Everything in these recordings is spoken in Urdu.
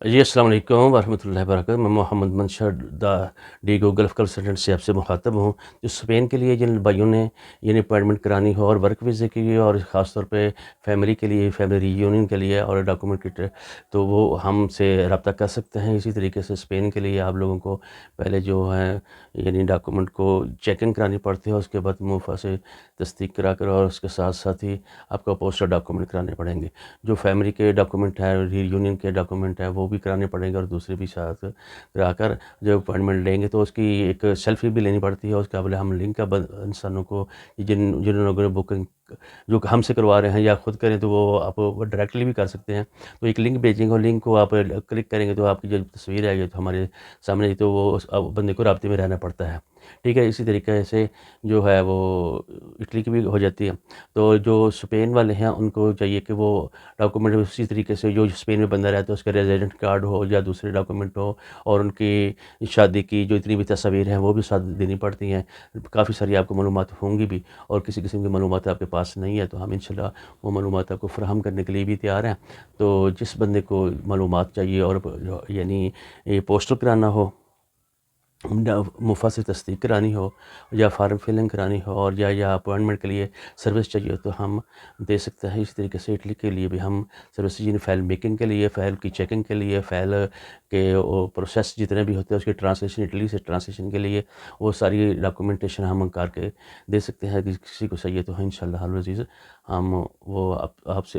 جی السلام علیکم ورحمۃ اللہ وبرکاتہ۔ میں محمد منشا ڈیگو گلف کنسلٹنٹ سے آپ سے مخاطب ہوں۔ جو اسپین کے لیے جن بھائیوں نے یعنی اپائنٹمنٹ کرانی ہو اور ورک ویزے کے لیے اور خاص طور پہ فیملی کے لیے، فیملی ری یونین کے لیے اور ڈاکومنٹ کی تو وہ ہم سے رابطہ کر سکتے ہیں۔ اسی طریقے سے اسپین کے لیے آپ لوگوں کو پہلے جو ہے یعنی ڈاکومنٹ کو چیکنگ کرانی پڑتی ہے، اس کے بعد موفا سے تصدیق کرا کر اور اس کے ساتھ ساتھ ہی آپ کو پوسٹل ڈاکومنٹ کرانے پڑیں گے۔ جو فیملی کے ڈاکومنٹ ہے، ری یونین کے ڈاکومنٹ ہے، وہ بھی کرانے پڑیں گے اور دوسرے بھی ساتھ کرا کر جب اپائنٹمنٹ لیں گے تو اس کی ایک سیلفی بھی لینی پڑتی ہے۔ اس قابل ہم لنک کا انسانوں کو جن لوگوں نے بکنگ جو ہم سے کروا رہے ہیں یا خود کریں تو وہ آپ ڈائریکٹلی بھی کر سکتے ہیں۔ تو ایک لنک بھیجیں گے اور لنک کو آپ کلک کریں گے تو آپ کی جو تصویر آئے گی تو ہمارے سامنے تو وہ اس بندے کو رابطے میں رہنا پڑتا ہے، ٹھیک ہے۔ اسی طریقے سے جو ہے وہ اٹلی کی بھی ہو جاتی ہے۔ تو جو اسپین والے ہیں ان کو چاہیے کہ وہ ڈاکومنٹ اسی طریقے سے جو اسپین میں بندہ رہتا ہے اس کا ریزیڈنٹ کارڈ ہو یا دوسرے ڈاکومنٹ ہو، اور ان کی شادی کی جو اتنی بھی تصاویر ہیں وہ بھی ساتھ دینی پڑتی ہیں۔ کافی ساری آپ کو معلومات ہوں گی بھی، اور کسی قسم کی معلومات آپ کے پاس نہیں ہے تو ہم انشاءاللہ وہ معلومات آپ کو فراہم کرنے کے لیے بھی تیار ہیں۔ تو جس بندے کو معلومات چاہیے اور یعنی پوسٹل کرانا ہو، موفا سے تصدیق کرانی ہو یا فارم فلنگ کرانی ہو اور یا اپوائنٹمنٹ کے لیے سروس چاہیے تو ہم دے سکتے ہیں۔ اسی طریقے سے اٹلی کے لیے بھی ہم سروس یعنی فائل میکنگ کے لیے، فائل کی چیکنگ کے لیے، فائل کے پروسیس جتنے بھی ہوتے ہیں اس کی ٹرانسلیشن، اٹلی سے ٹرانسلیشن کے لیے وہ ساری ڈاکومنٹیشن ہم کر کے دے سکتے ہیں۔ کسی کو چاہیے تو انشاءاللہ العزیز ہم وہ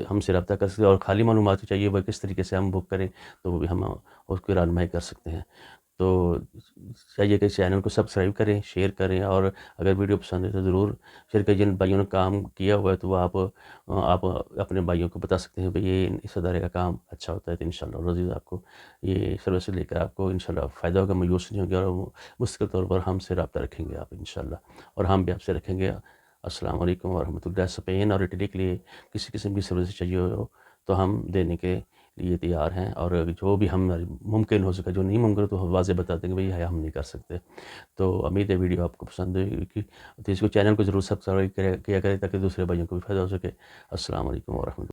ہم سے رابطہ کر سکتے ہیں، اور خالی معلومات چاہیے وہ کس طریقے سے ہم بک کریں تو وہ بھی ہم اس کی رہنمائی کر سکتے ہیں۔ تو چاہیے کہ چینل کو سبسکرائب کریں، شیئر کریں، اور اگر ویڈیو پسند ہے تو ضرور شیئر کریں۔ جن بھائیوں نے کام کیا ہوا ہے تو وہ آپ اپنے بھائیوں کو بتا سکتے ہیں بھئی یہ اس ادارے کا کام اچھا ہوتا ہے، تو انشاءاللہ العزیز آپ کو یہ سروس لے کر آپ کو انشاءاللہ فائدہ ہوگا، مایوس نہیں ہوں گے، اور مستقل طور پر ہم سے رابطہ رکھیں گے آپ انشاءاللہ، اور ہم بھی آپ سے رکھیں گے۔ السلام علیکم ورحمۃ اللہ۔ اسپین اور اٹلی کے لیے کسی قسم کی سروس چاہیے ہو تو ہم دینے کے لیے تیار ہیں، اور جو بھی ہم ممکن ہو سکے، جو نہیں ممکن ہو تو ہم واضح بتا دیں گے بھئی ہم نہیں کر سکتے۔ تو امید ہے ویڈیو آپ کو پسند ہوئی کہ تو اس کو چینل کو ضرور سبسکرائب کیا کریں تاکہ دوسرے بھائیوں کو بھی فائدہ ہو سکے۔ السلام علیکم ورحمۃ اللہ۔